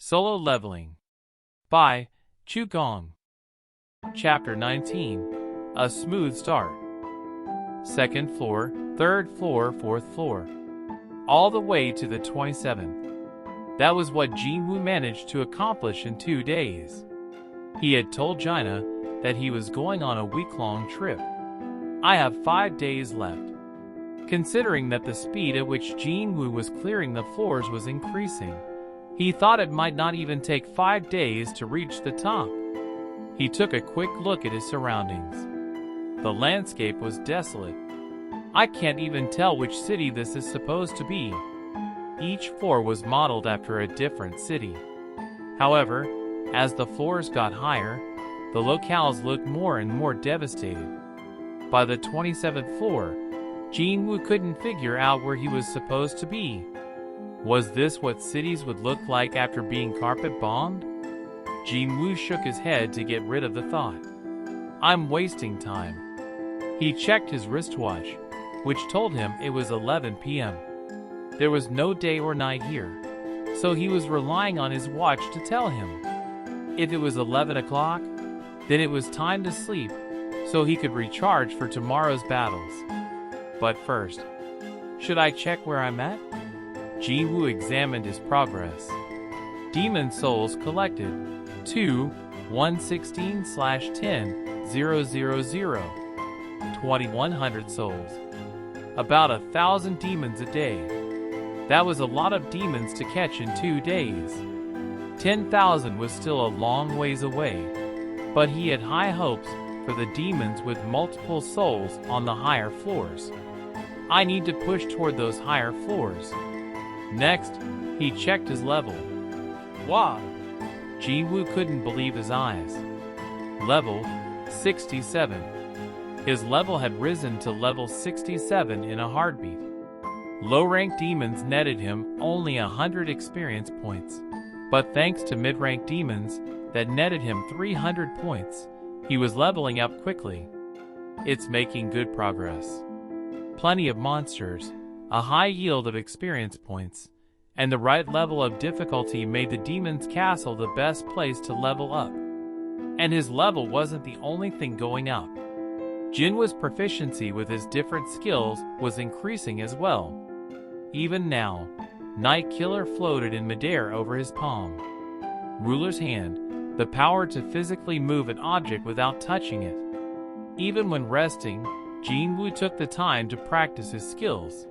Solo Leveling by Chu Gong. Chapter 19. A Smooth Start. Second floor, third floor, fourth floor. All the way to the 27th. That was what Jinwoo managed to accomplish in 2 days. He had told Jaina that he was going on a week-long trip. I have 5 days left. Considering that the speed at which Jinwoo was clearing the floors was increasing, he thought it might not even take 5 days to reach the top. He took a quick look at his surroundings. The landscape was desolate. I can't even tell which city this is supposed to be. Each floor was modeled after a different city. However, as the floors got higher, the locales looked more and more devastated. By the 27th floor, Jinwoo couldn't figure out where he was supposed to be. Was this what cities would look like after being carpet-bombed? Jinwoo shook his head to get rid of the thought. I'm wasting time. He checked his wristwatch, which told him it was 11 p.m. There was no day or night here, so he was relying on his watch to tell him. If it was 11 o'clock, then it was time to sleep, so he could recharge for tomorrow's battles. But first, should I check where I'm at? Jinwoo examined his progress. Demon souls collected 116/10,000. 2100 souls. About 1,000 demons a day. That was a lot of demons to catch in 2 days. 10,000 was still a long ways away, but he had high hopes for the demons with multiple souls on the higher floors. I need to push toward those higher floors. Next, he checked his level. Wow! Jinwoo couldn't believe his eyes. Level 67. His level had risen to level 67 in a heartbeat. Low-ranked demons netted him only 100 experience points, but thanks to mid-ranked demons that netted him 300 points, he was leveling up quickly. It's making good progress. Plenty of monsters, a high yield of experience points, and the right level of difficulty made the demon's castle the best place to level up. And his level wasn't the only thing going up. Jinwoo's proficiency with his different skills was increasing as well. Even now, Night Killer floated in midair over his palm. Ruler's Hand, the power to physically move an object without touching it. Even when resting, Jinwoo took the time to practice his skills.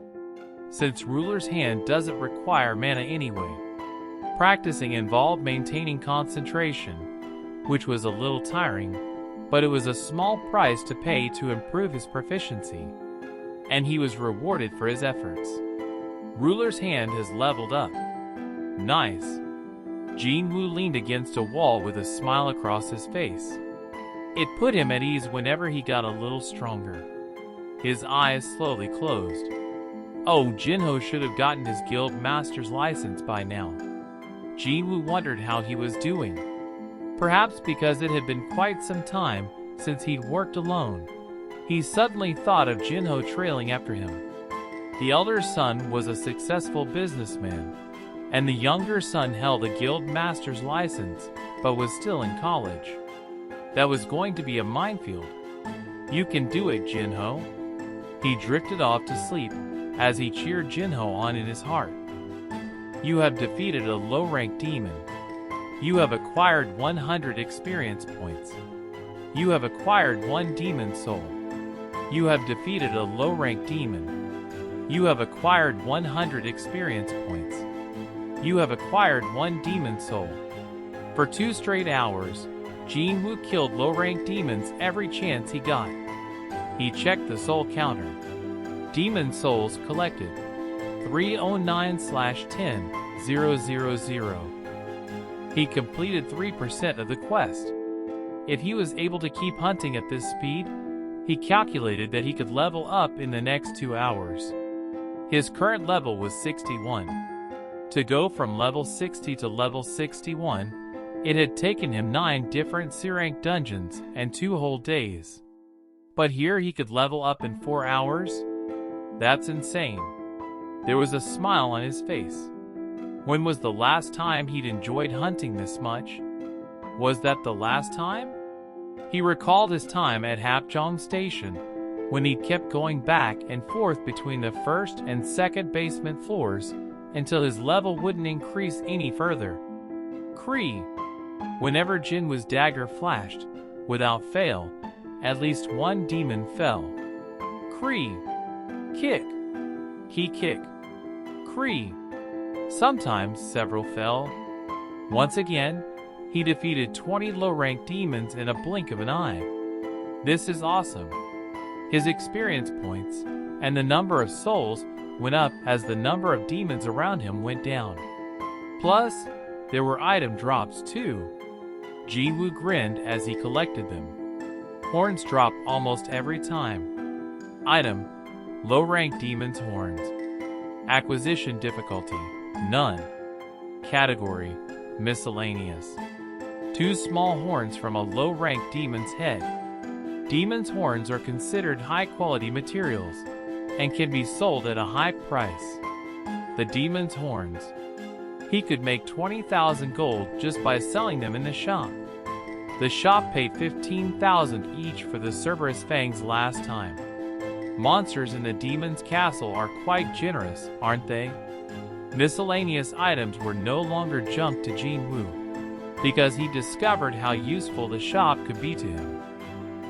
Since Ruler's Hand doesn't require mana anyway, practicing involved maintaining concentration, which was a little tiring, but it was a small price to pay to improve his proficiency, and he was rewarded for his efforts. Ruler's Hand has leveled up. Nice. Jinwoo leaned against a wall with a smile across his face. It put him at ease whenever he got a little stronger. His eyes slowly closed. Oh, Jinho should have gotten his guild master's license by now. Jinwoo wondered how he was doing. Perhaps because it had been quite some time since he'd worked alone, he suddenly thought of Jinho trailing after him. The elder son was a successful businessman, and the younger son held a guild master's license, but was still in college. That was going to be a minefield. You can do it, Jinho. He drifted off to sleep as he cheered Jinho on in his heart. You have defeated a low-ranked demon. You have acquired 100 experience points. You have acquired 1 demon soul. You have defeated a low-ranked demon. You have acquired 100 experience points. You have acquired 1 demon soul. For 2 straight hours, Jinwoo killed low-ranked demons every chance he got. He checked the soul counter. Demon souls collected 309/10,000. He completed 3% of the quest. If he was able to keep hunting at this speed, he calculated that he could level up in the next 2 hours. His current level was 61. To go from level 60 to level 61, it had taken him 9 different C-rank dungeons and 2 whole days. But here he could level up in 4 hours? That's insane. There was a smile on his face. When was the last time he'd enjoyed hunting this much? Was that the last time? He recalled his time at Hapjeong Station, when he'd kept going back and forth between the first and second basement floors until his level wouldn't increase any further. Cree. Whenever Jinwoo's dagger flashed, without fail, at least one demon fell. Cree. Kick. He kick. Cree. Sometimes several fell. Once again, he defeated 20 low-ranked demons in a blink of an eye. This is awesome. His experience points and the number of souls went up as the number of demons around him went down. Plus, there were item drops too. Jinwoo grinned as he collected them. Horns drop almost every time. Item: low-ranked demon's horns. Acquisition difficulty: none. Category: miscellaneous. 2 small horns from a low-ranked demon's head. Demon's horns are considered high-quality materials and can be sold at a high price. The demon's horns. He could make 20,000 gold just by selling them in the shop. The shop paid 15,000 each for the Cerberus fangs last time. Monsters in the demon's castle are quite generous, aren't they? Miscellaneous items were no longer junk to Jinwoo, because he discovered how useful the shop could be to him.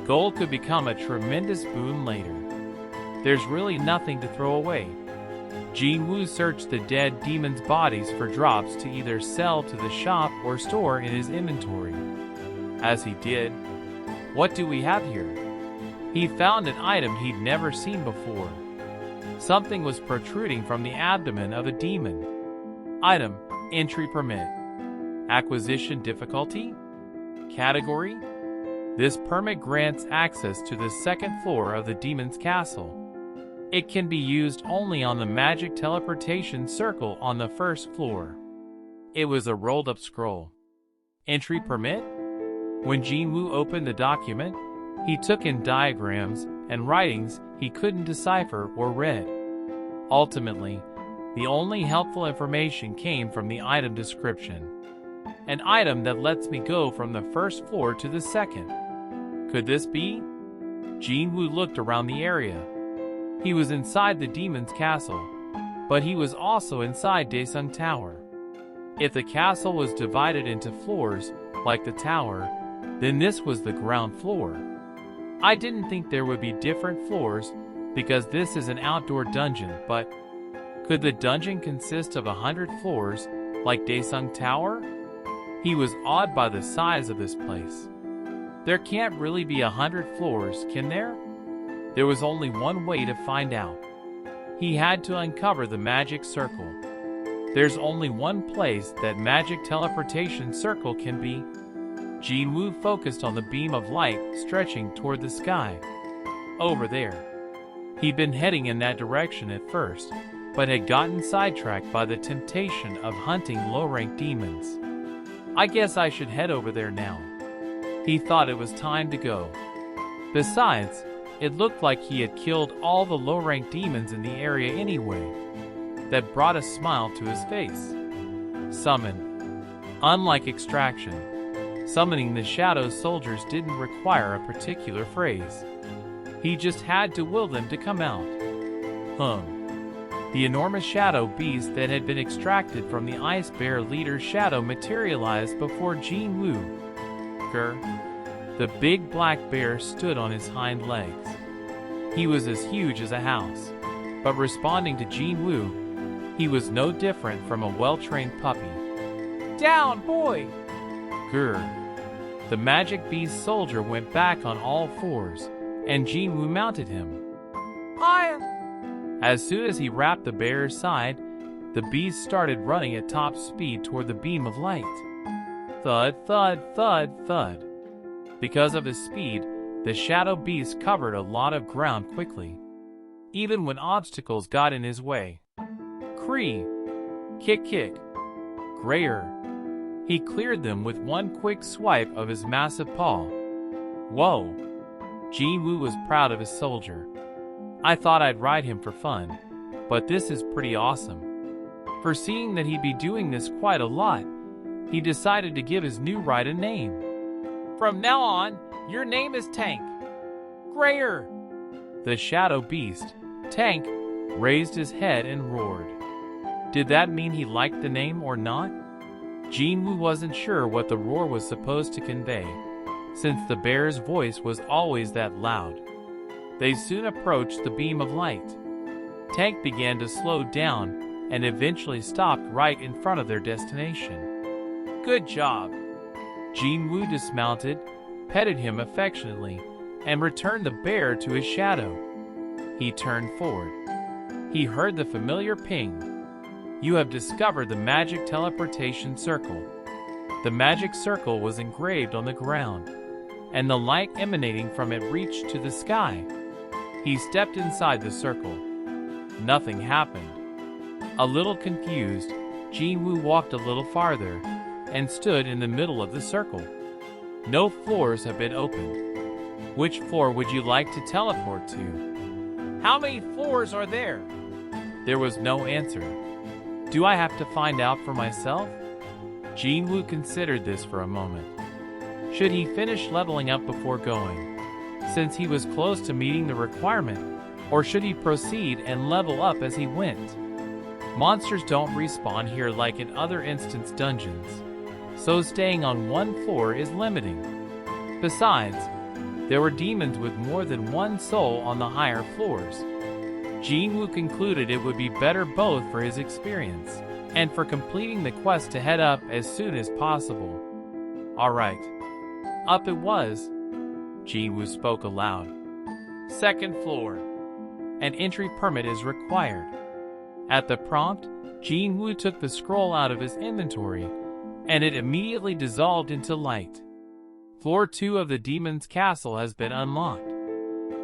Gold could become a tremendous boon later. There's really nothing to throw away. Jinwoo searched the dead demons' bodies for drops to either sell to the shop or store in his inventory. As he did, what do we have here? He found an item he'd never seen before. Something was protruding from the abdomen of a demon. Item: entry permit. Acquisition difficulty? Category: this permit grants access to the second floor of the demon's castle. It can be used only on the magic teleportation circle on the first floor. It was a rolled-up scroll. Entry permit? When Jinwoo opened the document, he took in diagrams and writings he couldn't decipher or read. Ultimately, the only helpful information came from the item description. An item that lets me go from the first floor to the second. Could this be? Jinwoo looked around the area. He was inside the demon's castle, but he was also inside Daesung Tower. If the castle was divided into floors, like the tower, then this was the ground floor. I didn't think there would be different floors, because this is an outdoor dungeon, but could the dungeon consist of 100 floors, like Daesung Tower? He was awed by the size of this place. There can't really be 100 floors, can there? There was only one way to find out. He had to uncover the magic circle. There's only one place that magic teleportation circle can be. Jinwoo focused on the beam of light stretching toward the sky. Over there. He'd been heading in that direction at first, but had gotten sidetracked by the temptation of hunting low-ranked demons. I guess I should head over there now. He thought it was time to go. Besides, it looked like he had killed all the low-ranked demons in the area anyway. That brought a smile to his face. Summon. Unlike extraction, summoning the shadow soldiers didn't require a particular phrase. He just had to will them to come out. The enormous shadow beast that had been extracted from the ice bear leader's shadow materialized before Jinwoo. The big black bear stood on his hind legs. He was as huge as a house, but responding to Jinwoo, he was no different from a well-trained puppy. Down, boy! The magic beast soldier went back on all fours, and Jinwoo mounted him. As soon as he wrapped the bear's side, the beast started running at top speed toward the beam of light. Thud, thud, thud, thud. Because of his speed, the shadow beast covered a lot of ground quickly, even when obstacles got in his way. Cree. Kick, kick. Grayer. He cleared them with one quick swipe of his massive paw. Whoa. Jinwoo was proud of his soldier. I thought I'd ride him for fun, but this is pretty awesome. Foreseeing that he'd be doing this quite a lot, he decided to give his new ride a name. "From now on, your name is Tank." "Grayer!" The shadow beast, Tank, raised his head and roared. Did that mean he liked the name or not? Jinwoo wasn't sure what the roar was supposed to convey, since the bear's voice was always that loud. They soon approached the beam of light. Tank began to slow down and eventually stopped right in front of their destination. "Good job." Jinwoo dismounted, petted him affectionately, and returned the bear to his shadow. He turned forward. He heard the familiar ping. "You have discovered the magic teleportation circle." The magic circle was engraved on the ground, and the light emanating from it reached to the sky. He stepped inside the circle. Nothing happened. A little confused, Jinwoo walked a little farther and stood in the middle of the circle. "No floors have been opened. Which floor would you like to teleport to?" "How many floors are there?" There was no answer. "Do I have to find out for myself?" Jinwoo considered this for a moment. Should he finish leveling up before going, since he was close to meeting the requirement, or should he proceed and level up as he went? Monsters don't respawn here like in other instance dungeons, so staying on one floor is limiting. Besides, there were demons with more than one soul on the higher floors. Jinwoo concluded it would be better both for his experience and for completing the quest to head up as soon as possible. "Alright. Up it was." Jinwoo spoke aloud. "Second floor. An entry permit is required." At the prompt, Jinwoo took the scroll out of his inventory, and it immediately dissolved into light. Floor 2 of the demon's castle has been unlocked.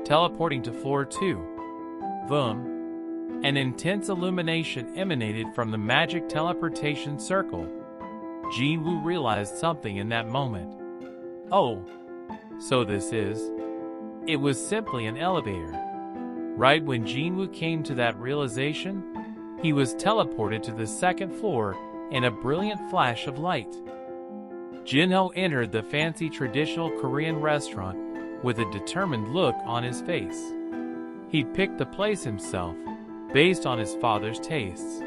Teleporting to floor 2. Boom. An intense illumination emanated from the magic teleportation circle. Jinwoo realized something in that moment. Oh, so this is... It was simply an elevator. Right when Jinwoo came to that realization, he was teleported to the second floor in a brilliant flash of light. Jinho entered the fancy traditional Korean restaurant with a determined look on his face. He'd picked the place himself, based on his father's tastes.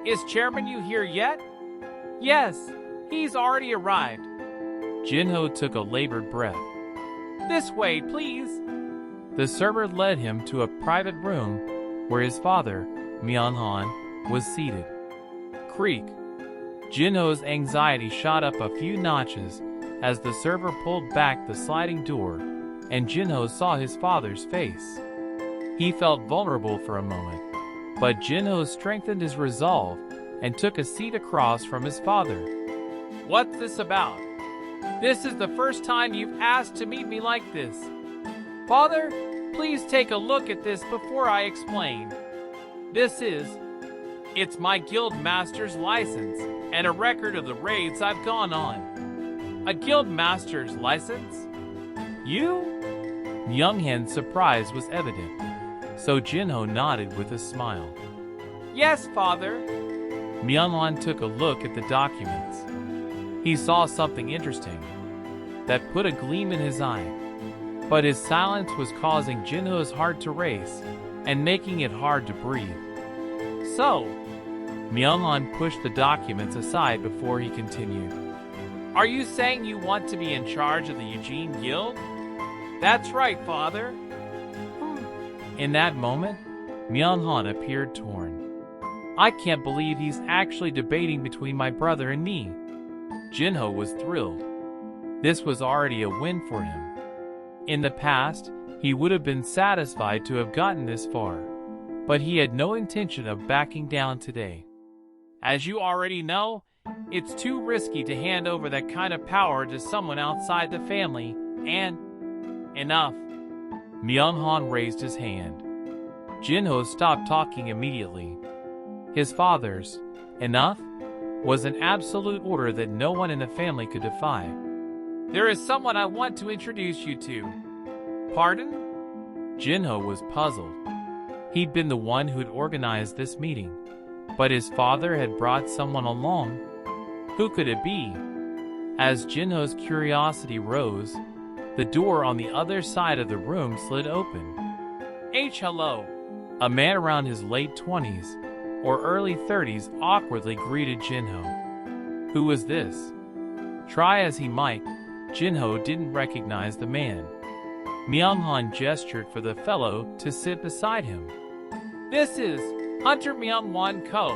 "Is Chairman Yu here yet?" "Yes, he's already arrived." Jinho took a labored breath. "This way, please." The server led him to a private room where his father, Myeonhan, was seated. Creak. Jinho's anxiety shot up a few notches as the server pulled back the sliding door and Jinho saw his father's face. He felt vulnerable for a moment, but Jinho strengthened his resolve and took a seat across from his father. "What's this about? This is the first time you've asked to meet me like this. Father, please take a look at this before I explain. It's my guild master's license and a record of the raids I've gone on." "A guild master's license? You?" Myunghan's surprise was evident, so Jinho nodded with a smile. "Yes, father." Myunghan took a look at the documents. He saw something interesting that put a gleam in his eye, but his silence was causing Jinho's heart to race and making it hard to breathe. "So," Myunghan pushed the documents aside before he continued. "Are you saying you want to be in charge of the Eugene Guild?" "That's right, father." In that moment, Myunghan appeared torn. "I can't believe he's actually debating between my brother and me." Jinho was thrilled. This was already a win for him. In the past, he would have been satisfied to have gotten this far, but he had no intention of backing down today. "As you already know, it's too risky to hand over that kind of power to someone outside the family, and..." "Enough." Myunghan raised his hand. Jinho stopped talking immediately. His father's "enough" was an absolute order that no one in the family could defy. "There is someone I want to introduce you to." "Pardon?" Jinho was puzzled. He'd been the one who'd organized this meeting, But his father had brought someone along. Who could it be? As Jinho's curiosity rose, the door on the other side of the room slid open. Hello. A man around his late 20s or early 30s awkwardly greeted Jinho. Who was this? Try as he might, Jinho didn't recognize the man. Myung-han gestured for the fellow to sit beside him. This is Hunter Myung-won Ko.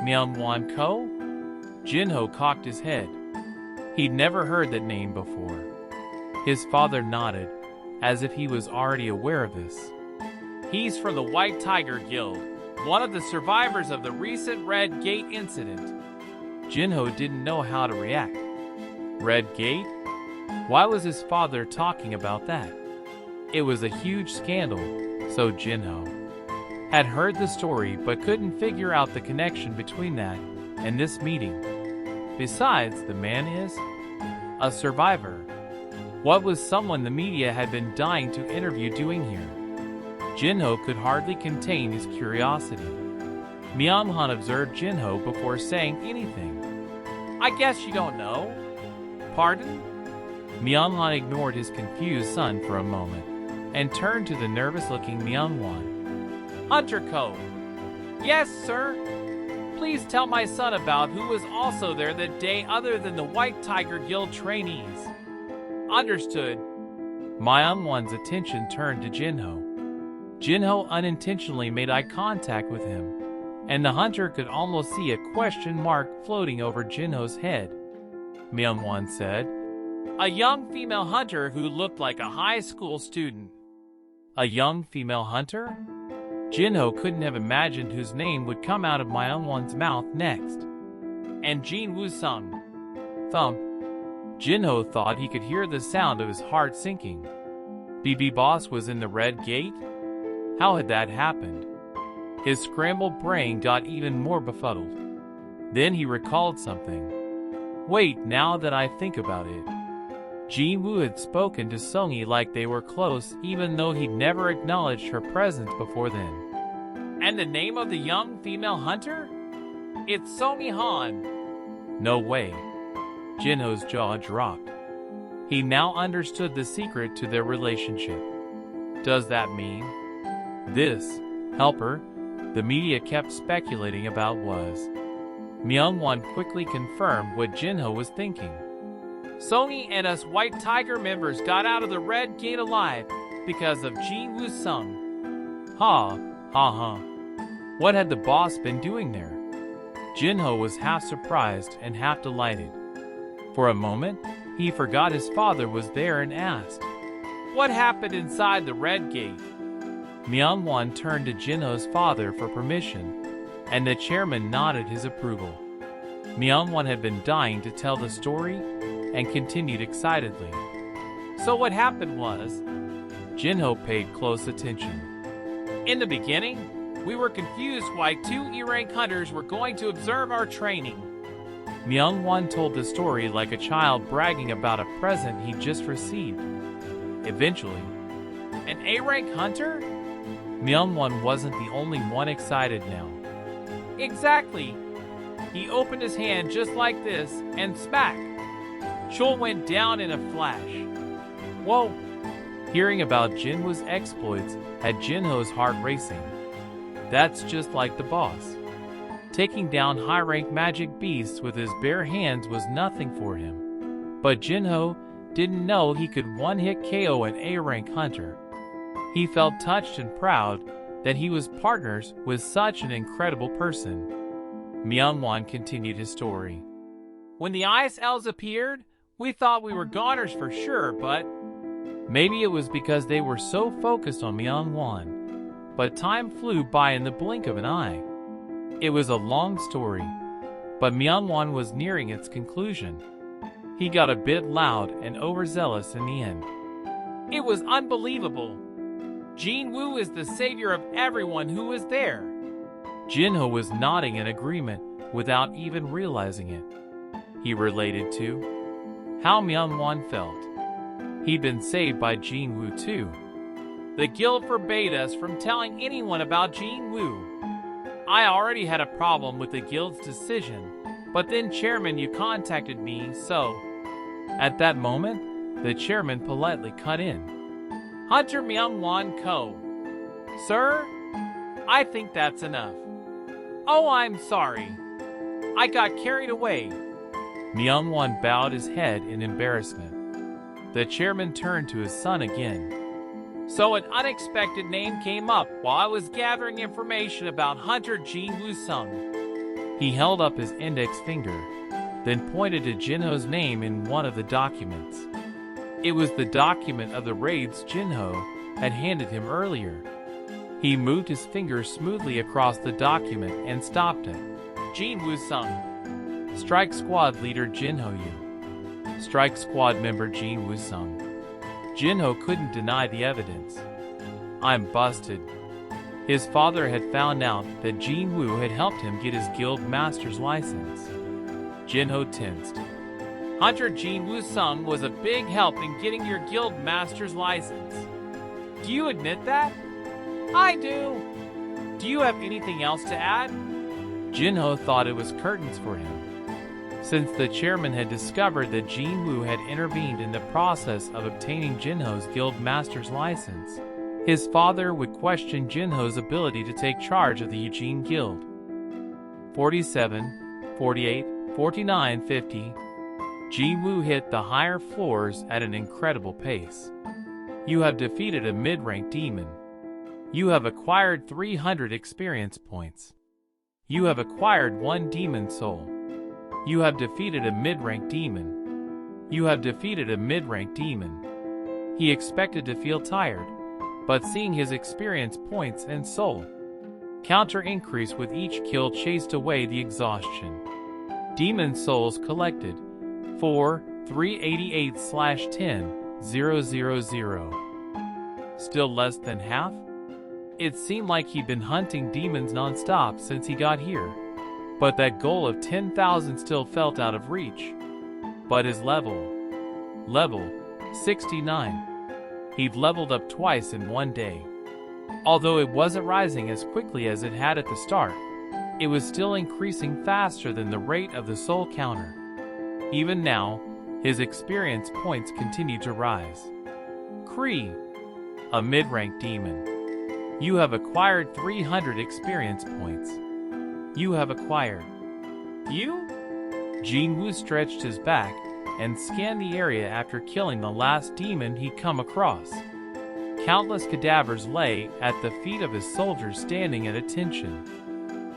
Myung-won Ko? Jinho cocked his head. He'd never heard that name before. His father nodded, as if he was already aware of this. He's from the White Tiger Guild, one of the survivors of the recent Red Gate incident. Jinho didn't know how to react. Red Gate? Why was his father talking about that? It was a huge scandal, so Jinho had heard the story but couldn't figure out the connection between that and this meeting. Besides, the man is a survivor. What was someone the media had been dying to interview doing here? Jinho could hardly contain his curiosity. Myung-han observed Jinho before saying anything. I guess you don't know. Pardon? Myung-han ignored his confused son for a moment and turned to the nervous-looking Myung-won. Hunter Ko. Yes, sir. Please tell my son about who was also there that day other than the White Tiger Guild trainees. Understood. Myung-won's attention turned to Jinho. Jinho unintentionally made eye contact with him, and the hunter could almost see a question mark floating over Jinho's head. Myung-won said, a young female hunter who looked like a high school student. A young female hunter? Jinho couldn't have imagined whose name would come out of Myung-won's mouth next. And Jin Woo-sung. Thump. Jinho thought he could hear the sound of his heart sinking. BB Boss was in the Red Gate? How had that happened? His scrambled brain got even more befuddled. Then he recalled something. Wait, now that I think about it. Jin Woo had spoken to Sung-hee like they were close, even though he'd never acknowledged her presence before then. And the name of the young female hunter? It's Sung-hee Han. No way. Jinho's jaw dropped. He now understood the secret to their relationship. Does that mean this helper the media kept speculating about was? Myung-won quickly confirmed what Jinho was thinking. Sung-hee and us White Tiger members got out of the Red Gate alive because of Jin Woo-sung. Ha, ha, ha. What had the boss been doing there? Jinho was half surprised and half delighted. For a moment, he forgot his father was there and asked, what happened inside the Red Gate? Myung-won turned to Jinho's father for permission, and the chairman nodded his approval. Myung-won had been dying to tell the story and continued excitedly. So what happened was, Jinho paid close attention. In the beginning, we were confused why two E-rank hunters were going to observe our training. Myung-won told the story like a child bragging about a present he'd just received. Eventually, an A-rank hunter? Myung-won wasn't the only one excited now. Exactly. He opened his hand just like this, and smack! Chul went down in a flash. Whoa! Hearing about Jinwoo's exploits had Jinho's heart racing. That's just like the boss. Taking down high-rank magic beasts with his bare hands was nothing for him. But Jinho didn't know he could one-hit KO an A-rank hunter. He felt touched and proud that he was partners with such an incredible person. Myung-won continued his story. When the Ice Elves appeared, we thought we were goners for sure, but maybe it was because they were so focused on Myung-won. But time flew by in the blink of an eye. It was a long story, but Myung-won was nearing its conclusion. He got a bit loud and overzealous in the end. It was unbelievable. Jin Woo is the savior of everyone who was there. Jinho was nodding in agreement without even realizing it. He related to how Myung-won felt. He'd been saved by Jin Woo too. The guild forbade us from telling anyone about Jin Woo. I already had a problem with the guild's decision, but then chairman, you contacted me, so... At that moment, the chairman politely cut in. Hunter Myung-won Ko. Sir, I think that's enough. Oh, I'm sorry. I got carried away. Myung-won bowed his head in embarrassment. The chairman turned to his son again. So an unexpected name came up while I was gathering information about Hunter Jin Woo-sung. He held up his index finger, then pointed to Jinho's name in one of the documents. It was the document of the raids Jinho had handed him earlier. He moved his finger smoothly across the document and stopped it. Jin Woo-sung. Strike Squad Leader Jinho Yu. Strike Squad Member Jin Woo-sung. Jinho couldn't deny the evidence. I'm busted. His father had found out that Jin Woo had helped him get his guild master's license. Jinho tensed. Hunter Jin Woo-sung was a big help in getting your guild master's license. Do you admit that? I do. Do you have anything else to add? Jinho thought it was curtains for him. Since the chairman had discovered that Jin Woo had intervened in the process of obtaining Jinho's guild master's license, his father would question Jinho's ability to take charge of the Eugene Guild. 47, 48, 49, 50. Jin Woo hit the higher floors at an incredible pace. You have defeated a mid-rank demon. You have acquired 300 experience points. You have acquired 1 demon soul. You have defeated a mid-rank demon. You have defeated a mid-rank demon. He expected to feel tired, but seeing his experience points and soul counter increase with each kill chased away the exhaustion. Demon souls collected 4, 388/10, 000. Still less than half? It seemed like he'd been hunting demons non-stop since he got here, but that goal of 10,000 still felt out of reach. But his level 69. He'd leveled up twice in one day. Although it wasn't rising as quickly as it had at the start, it was still increasing faster than the rate of the soul counter. Even now, his experience points continued to rise. Kree, a mid-rank demon. You have acquired 300 experience points. You have acquired. You? Jin Woo stretched his back and scanned the area after killing the last demon he'd come across. Countless cadavers lay at the feet of his soldiers standing at attention.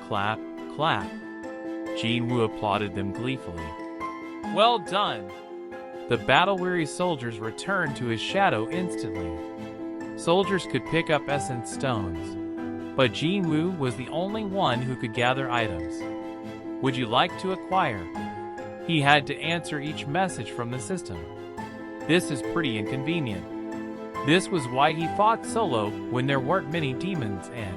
Clap, clap. Jin Woo applauded them gleefully. Well done. The battle-weary soldiers returned to his shadow instantly. Soldiers could pick up essence stones, but Jin Woo was the only one who could gather items. Would you like to acquire? He had to answer each message from the system. This is pretty inconvenient. This was why he fought solo when there weren't many demons and,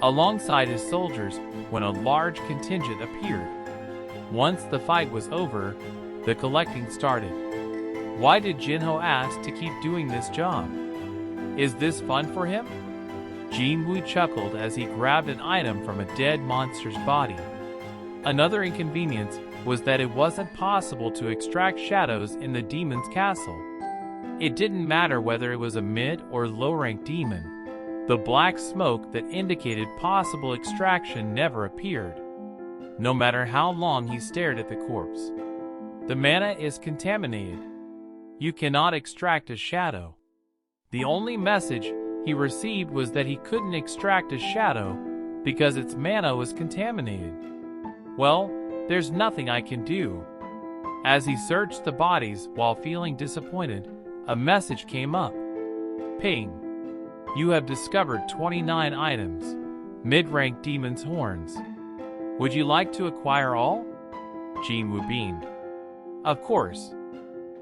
alongside his soldiers, when a large contingent appeared. Once the fight was over, the collecting started. Why did Jinho ask to keep doing this job? Is this fun for him? Jin Woo chuckled as he grabbed an item from a dead monster's body. Another inconvenience was that it wasn't possible to extract shadows in the demon's castle. It didn't matter whether it was a mid or low-rank demon. The black smoke that indicated possible extraction never appeared, no matter how long he stared at the corpse. The mana is contaminated. You cannot extract a shadow. The only message he received was that he couldn't extract a shadow because its mana was contaminated. Well, there's nothing I can do. As he searched the bodies while feeling disappointed, a message came up. Ping. You have discovered 29 items. Mid-rank demon's horns. Would you like to acquire all? Jin Woo beamed. Of course.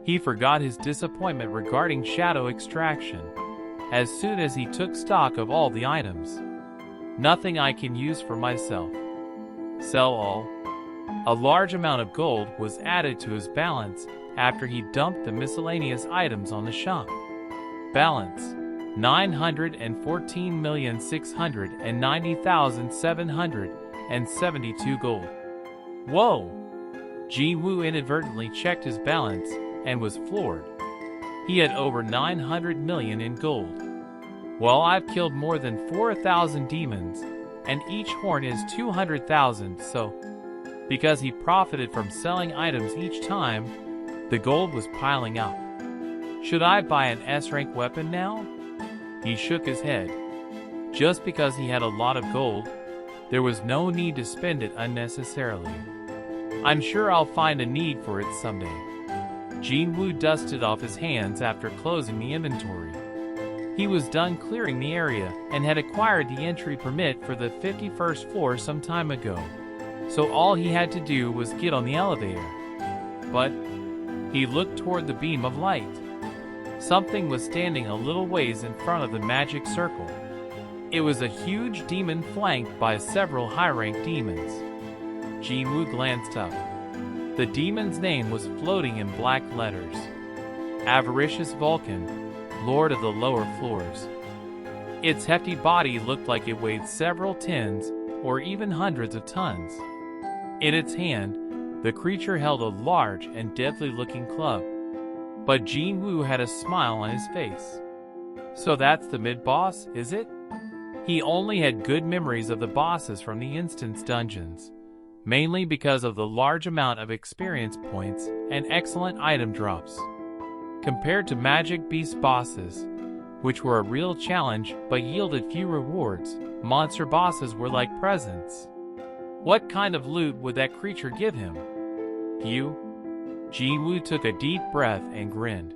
He forgot his disappointment regarding shadow extraction as soon as he took stock of all the items. Nothing I can use for myself. Sell all. A large amount of gold was added to his balance after he dumped the miscellaneous items on the shop. Balance. 914,690,772 gold. Whoa! Jinwoo inadvertently checked his balance and was floored. He had over 900 million in gold. Well, I've killed more than 4,000 demons, and each horn is 200,000, so because he profited from selling items each time, the gold was piling up. Should I buy an S-rank weapon now? He shook his head. Just because he had a lot of gold, there was no need to spend it unnecessarily. I'm sure I'll find a need for it someday. Jinwoo dusted off his hands after closing the inventory. He was done clearing the area and had acquired the entry permit for the 51st floor some time ago, so all he had to do was get on the elevator. But he looked toward the beam of light. Something was standing a little ways in front of the magic circle. It was a huge demon flanked by several high-ranked demons. Jinwoo glanced up. The demon's name was floating in black letters. Avaricious Vulcan, Lord of the lower floors. Its hefty body looked like it weighed several tens or even hundreds of tons. In its hand, the creature held a large and deadly-looking club. But Jinwoo had a smile on his face. So that's the mid-boss, is it? He only had good memories of the bosses from the instance dungeons, mainly because of the large amount of experience points and excellent item drops. Compared to Magic Beast bosses, which were a real challenge but yielded few rewards, monster bosses were like presents. What kind of loot would that creature give him? Jinwoo took a deep breath and grinned.